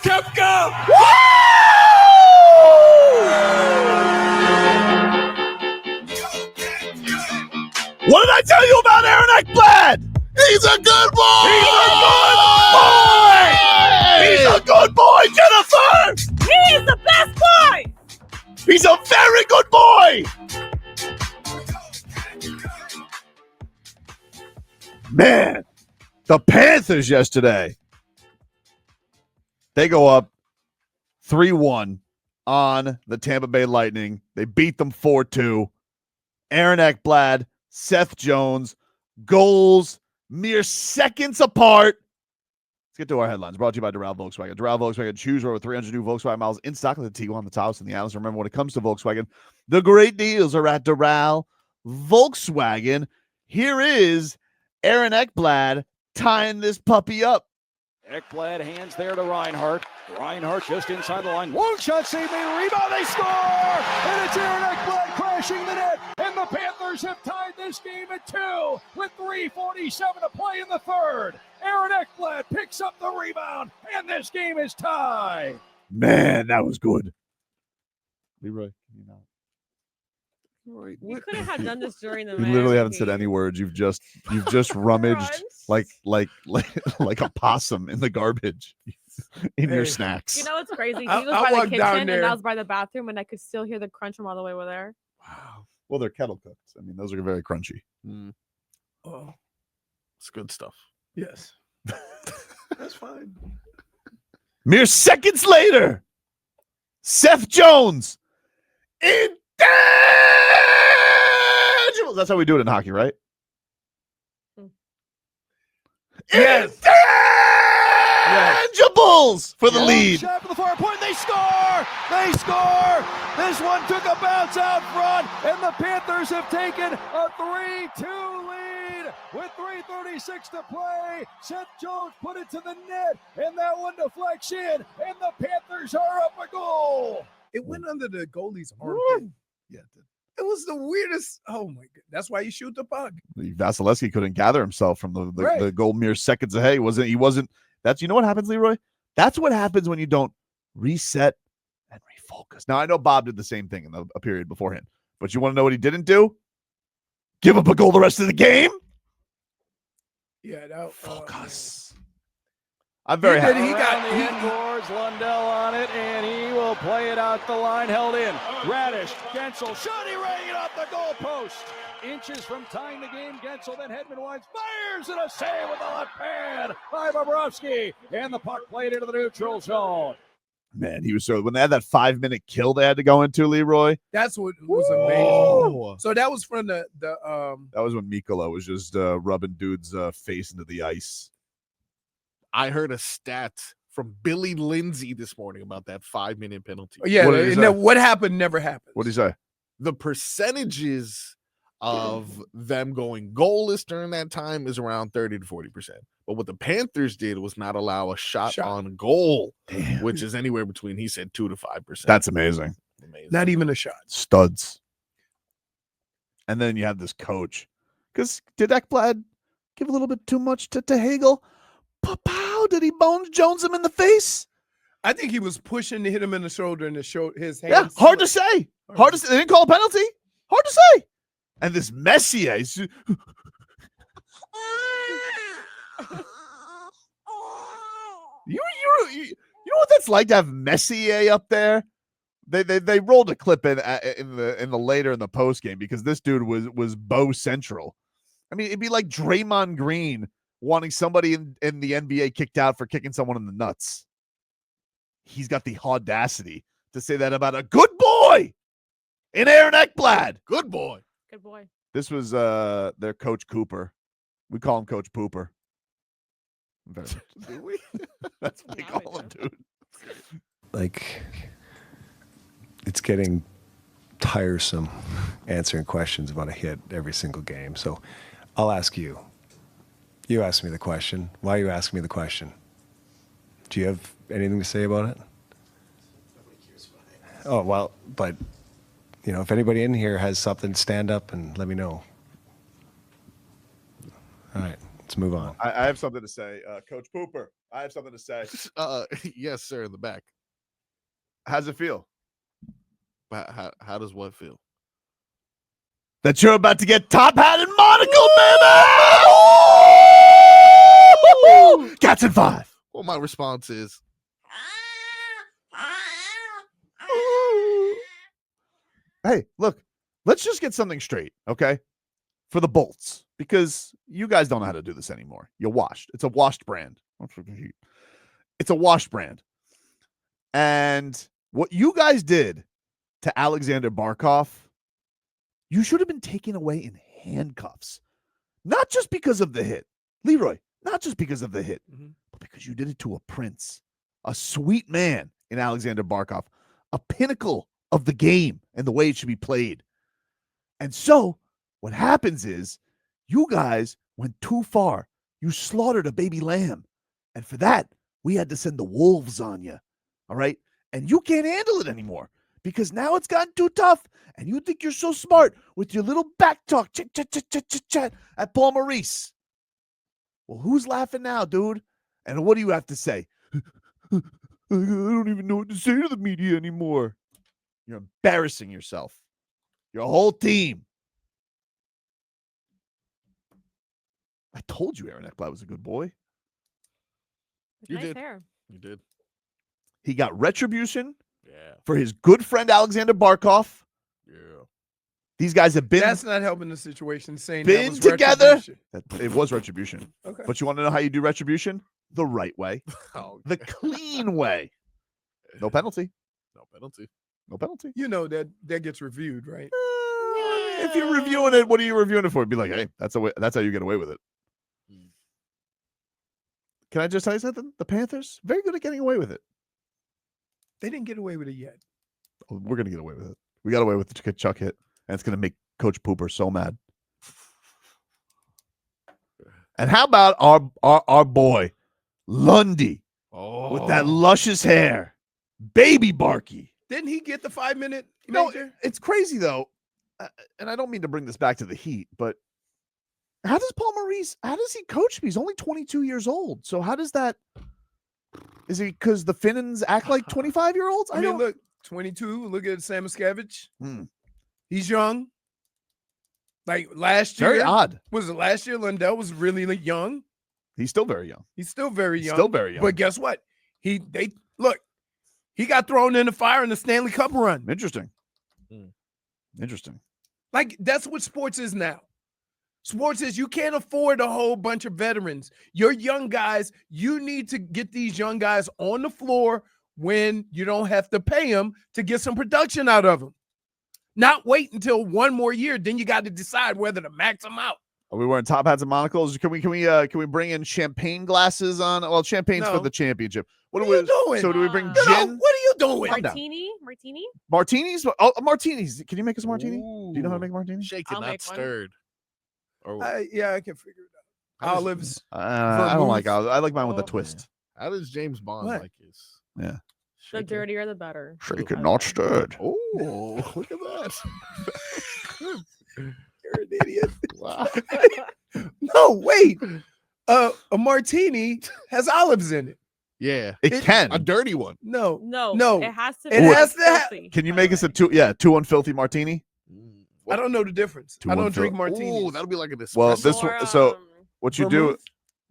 Koepka! What did I tell you about Aaron Ekblad? He's a good boy! He's a good boy! He's a good boy, Jennifer! He is the best boy! He's a very good boy! Man, the Panthers yesterday, they go up 3-1 on the Tampa Bay Lightning. They beat them 4-2. Aaron Ekblad, Seth Jones, goals mere seconds apart. Let's get to our headlines. Brought to you by Doral Volkswagen. Doral Volkswagen, choose over 300 new Volkswagen miles in stock with the Tiguan, the Taos, and the Atlas. Remember, when it comes to Volkswagen, the great deals are at Doral Volkswagen. Here is Aaron Ekblad tying this puppy up. Ekblad hands there to Reinhart. Reinhart just inside the line. Long shot save made a rebound. They score! And it's Aaron Ekblad crashing the net. And the Panthers have tied this game at 2 with 3:47 to play in the third. Aaron Ekblad picks up the rebound. And this game is tied. Man, that was good. Leroy, you know. You could have done this during the You literally haven't said any words. You've just rummaged like a possum in the garbage in your snacks. You know what's crazy? He was by the kitchen and I was by the bathroom, and I could still hear the crunch from all the way over there. Wow. Well, they're kettle cooked. I mean, those are very crunchy. Mm. Oh, It's good stuff. yes. That's fine. Mere seconds later, Seth Jones, intangible. That's how we do it in hockey, right? Yes. Intangibles for the lead. Shot for the far point. They score! They score! This one took a bounce out front, and the Panthers have taken a 3-2 lead with 3:36 to play. Seth Jones put it to the net, and that one deflects in, and the Panthers are up a goal. It went under the goalie's armpit. Yeah, it was the weirdest. Oh my god! That's why you shoot the puck. Vasilevsky couldn't gather himself from the Right. goal mere seconds ahead. He wasn't. That's, you know what happens, Leroy? That's what happens when you don't reset and refocus. Now, I know Bob did the same thing in a period beforehand, but you want to know what he didn't do? Give up a goal the rest of the game? Yeah, that Focus. I'm very happy. He got the end boards, Lundell on it, and he will play it out the line, held in. Radish, Gensel, shot, he rang it off the goalpost. Inches from tying the game, Gensel, then Hedman winds, fires, and a save with the left hand by Bobrovsky, and the puck played into the neutral zone. Man, he was so, when they had that 5-minute kill they had to go into, Leroy. That's what was amazing. So that was from the That was when Mikkola was just rubbing dude's face into the ice. I heard a stat from Billy Lindsay this morning about that 5-minute penalty. yeah. What did he and say? what happened never happened. What did he say? The percentages of them going goalless during that time is around 30 to 40%. But what the Panthers did was not allow a shot. On goal, which is anywhere between, he said, 2 to 5%. That's amazing. Not even a shot. Studs. And then you have this coach. Because did Ekblad give a little bit too much to Hagel? Pow! Did he Bones Jones him in the face? I think he was pushing to hit him in the shoulder and his hands. Yeah, hard to say. Hard to say. They didn't call a penalty. Hard to say. And this Messier. You know what that's like to have Messier up there? They rolled a clip in the later in the post game because this dude was Bo Central. I mean, it'd be like Draymond Green wanting somebody in the NBA kicked out for kicking someone in the nuts. He's got the audacity to say that about a good boy in Aaron Ekblad. Good boy. Good boy. This was their coach Cooper. We call him Coach Pooper. Do we? That's what we call him, dude. Like, it's getting tiresome answering questions about a hit every single game. So I'll ask you. You asked me the question. Why are you asking me the question? Do you have anything to say about it? Oh, well, but, you know, if anybody in here has something, stand up and let me know. All right. Let's move on. I have something to say. Coach Pooper, I have something to say. Yes, sir, in the back. How's it feel? How does what feel? That you're about to get top hat and monocle, baby! Cats in 5. Well, my response is hey, look, let's just get something straight, okay? For the Bolts, because you guys don't know how to do this anymore. You're washed. It's a washed brand. It's a washed brand. And what you guys did to Alexander Barkov, you should have been taken away in handcuffs. Not just because of the hit. Leroy, not just because of the hit, but because you did it to a prince, a sweet man in Alexander Barkov, a pinnacle of the game and the way it should be played. And so what happens is you guys went too far. You slaughtered a baby lamb. And for that, we had to send the wolves on you. All right? And you can't handle it anymore because now it's gotten too tough. And you think you're so smart with your little back talk, chat at Paul Maurice. Well, who's laughing now, dude? And what do you have to say? I don't even know what to say to the media anymore. You're embarrassing yourself. Your whole team. I told you Aaron Ekblad was a good boy. You Nice did. hair. You did. He got retribution Yeah. for his good friend Alexander Barkov. Yeah. These guys have been That's not helping the situation. Saying been that was together. retribution. It was retribution. Okay. But you want to know how you do retribution? The right way. Oh, The clean way. No penalty. no penalty. No penalty. You know that gets reviewed, right? If you're reviewing it, what are you reviewing it for? Be like, hey, that's how you get away with it. Can I just tell you something? The Panthers, very good at getting away with it. They didn't get away with it yet. Oh, we're going to get away with it. We got away with the Chuck hit, and it's going to make Coach Pooper so mad. And how about our boy, Lundy, with that luscious hair? Baby Barky. Didn't he get the 5-minute No, major? it's crazy, though. And I don't mean to bring this back to the Heat, but how does Paul Maurice, how does he coach me? He's only 22 years old. So how does that, is it because the Finnans act like 25-year-olds? I mean, look, 22. Look at Sam Miscavige. Hmm. He's young. Like last year. Very odd. Was it last year? Lundell was really young. He's still very young. He's still very young. Still very young. But guess what? He got thrown in the fire in the Stanley Cup run. Interesting. Interesting. Like, that's what sports is now. Sports is you can't afford a whole bunch of veterans. You're young guys. You need to get these young guys on the floor when you don't have to pay them to get some production out of them. Not wait until one more year. Then you got to decide whether to max them out. Are we wearing top hats and monocles? Can we bring in champagne glasses on? Well, champagne's No. for the championship. What are you doing? So do we bring Get gin? off. What are you doing? Calm down. Martini? Martinis? Oh, martinis. Can you make us a martini? Do you know how to make martinis? Shaken, I'll not make one. stirred. Or Yeah, I can figure it out. How does- Olives. I don't like Vermouth. olives. I like mine with a Oh. twist. How does James Bond What? like his? Yeah. The Shaken? dirtier, the better. Shaken, I not like- stirred. Oh, look at that. You're an idiot. Wow. No, wait. A martini has olives in it. Yeah. It can. A dirty one. No. No, it has to. It be has to filthy, Can you by the make us a way. two unfilthy martini? I don't know the difference. Two I don't one drink Phil- martinis. Oh, that'll be like an espresso. Well, this More, one. So what you do? vermouth?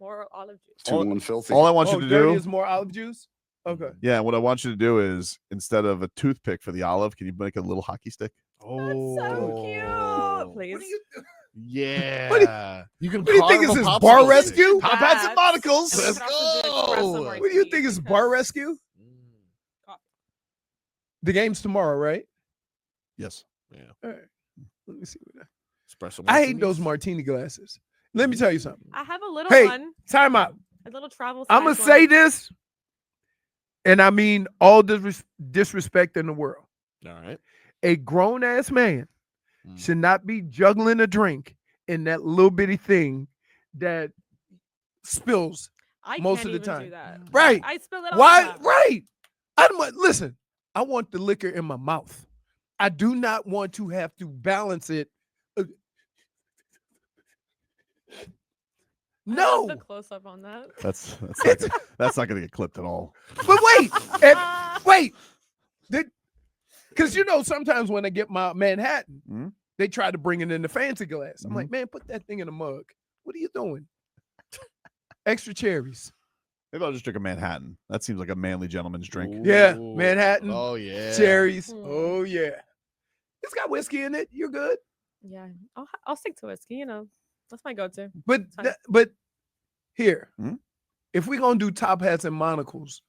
More olive juice. All- 2-1 filthy. All I want you to dirty do. is more olive juice? Okay. Yeah, what I want you to do is instead of a toothpick for the olive, can you make a little hockey stick? Oh, That's so cute. Please. What do you Yeah. What do you can. what do you think carve is a this, popsicle bar stick. rescue? Top hats and That's- monocles. Let's You could also do espresso go. martini What do you think is bar because- rescue? The game's tomorrow, right? Yes. All right. Let me see. Espresso. I hate those martinis. martini glasses. Let me tell you something. I have a little Hey, one, time out. a little travel. I'm going size to say one. this, and I mean all disrespect in the world. All right. A grown-ass man should not be juggling a drink in that little bitty thing that spills. I most can't of the even time. do that. Right. I spill it all Why? the time. Right. Listen, I want the liquor in my mouth. I do not want to have to balance it. No. The close up on that. That's not going to get clipped at all. But wait. Because sometimes when I get my Manhattan, they try to bring it in the fancy glass. I'm like, man, put that thing in a mug. What are you doing? Extra cherries. Maybe I'll just drink a Manhattan. That seems like a manly gentleman's drink. Ooh. Yeah, Manhattan. Oh yeah. Cherries. Oh yeah. It's got whiskey in it. You're good. Yeah, I'll stick to whiskey. That's my go-to. But here, if we're gonna do top hats and monocles,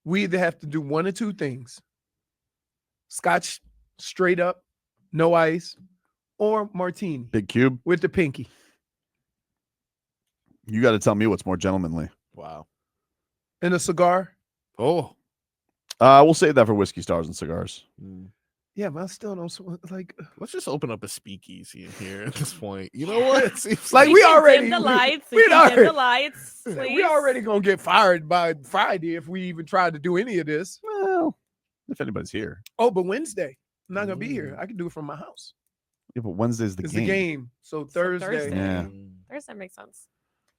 we either have to do one or two things: Scotch straight up, no ice, or martini, big cube with the pinky. You got to tell me what's more gentlemanly. Wow. And a cigar. Oh. We'll save that for whiskey stars and cigars. Yeah, but I still don't like. Let's just open up a speakeasy in here at this point. You know what? It seems like we already dim the lights. We dim the lights. We already gonna get fired by Friday if we even try to do any of this. Well, if anybody's here. Oh, but Wednesday, I'm not gonna be here. I can do it from my house. Yeah, but Wednesday's the game. It's the game. So Thursday. Yeah. Thursday makes sense.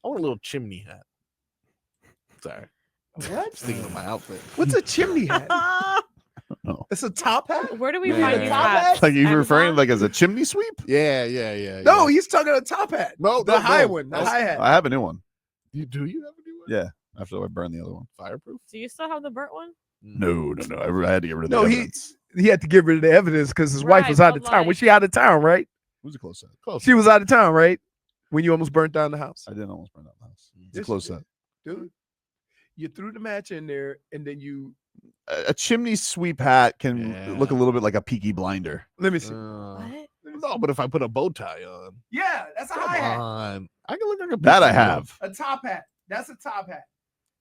I want a little chimney hat. Sorry. What? Thinking of my outfit. What's a chimney hat? No. It's a top hat. Where do we find these hats? Like you referring like as a chimney sweep? Yeah. No, he's talking a top hat. No, the high one. The high hat. I have a new one. Do you have a new one? Yeah. After I burned the other one. Fireproof? Do you still have the burnt one? No. I had to get rid of the evidence. He had to get rid of the evidence because his wife was out of town. Was she out of town, right? Who's a close set? Close. She was out of town, right? When you almost burnt down the house. I didn't almost burn down the house. It's a Yes, close you set. Dude, you threw the match in there and then you. A chimney sweep hat can look a little bit like a Peaky Blinder. Let me see. What? No, but if I put a bow tie on. Yeah, that's a high hat. I can look like a That I Peaky have. A top hat. That's a top hat.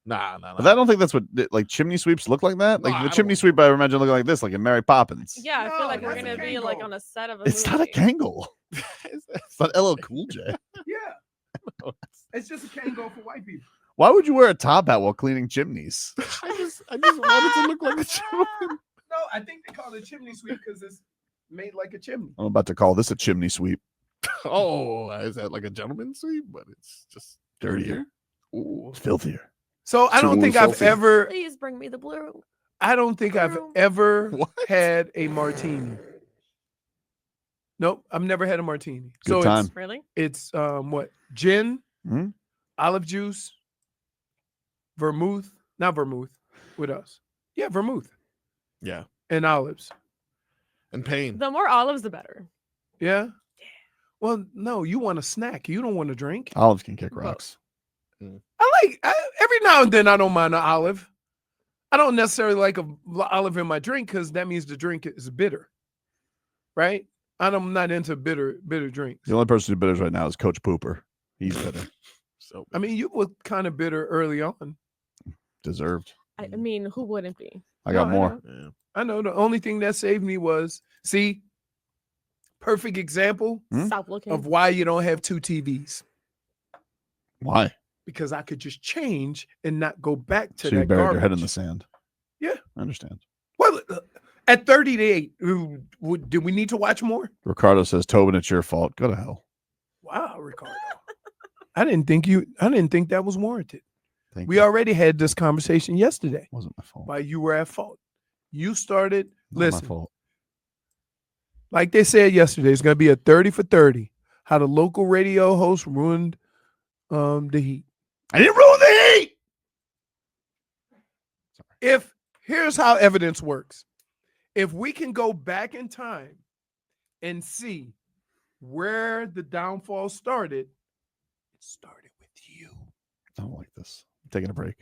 Nah. But I don't think that's what like chimney sweeps look like that. No, Like I the don't- chimney sweep, I imagine looking like this, like in Mary Poppins. Yeah, I feel like we're that's a gonna be like Kangol. on a set of a It's movie. not a Kangol. It's not LL Cool J. Yeah. It's just a Kangol for white people. Why would you wear a top hat while cleaning chimneys? I just wanted to look like a chimney. No, I think they call it a chimney sweep because it's made like a chimney. I'm about to call this a chimney sweep. Oh, is that like a gentleman's sweep? But it's just Dirtier. Ooh. It's filthier. So I don't think I've ever. Please bring me the blue. I don't think I've True. ever What? had a martini. Nope, I've never had a martini. Good so time. Really? It's what? Gin, Mhm. olive juice, vermouth, not vermouth. What else? Yeah, vermouth Yeah. and olives. And pain. The more olives, the better. Yeah. Well, no, you want a snack. You don't want to drink. Olives can kick rocks. Every now and then I don't mind an olive. I don't necessarily like a olive in my drink because that means the drink is bitter, right? I'm not into bitter drinks. The only person who bitters right now is Coach Pooper. He's bitter. So I mean, you were kind of bitter early on. Deserved. I mean, who wouldn't be? I got No, more. yeah. I know the only thing that saved me was perfect example Stop looking. of why you don't have two TVs. Why? Because I could just change and not go back to So you that buried garbage. your head in the sand. Yeah. I understand. Well, at 38, do we need to watch more? Ricardo says, Tobin, it's your fault. Go to hell. Wow, Ricardo. I didn't think that was warranted. Thank We you. already had this conversation yesterday. Wasn't my fault. Why you were at fault. You started. Not my Listen, fault. like they said yesterday, it's going to be a 30 for 30. How the local radio host ruined the heat. I didn't ruin the heat. Here's how evidence works. If we can go back in time and see where the downfall started, it started with you. I don't like this. I'm taking a break.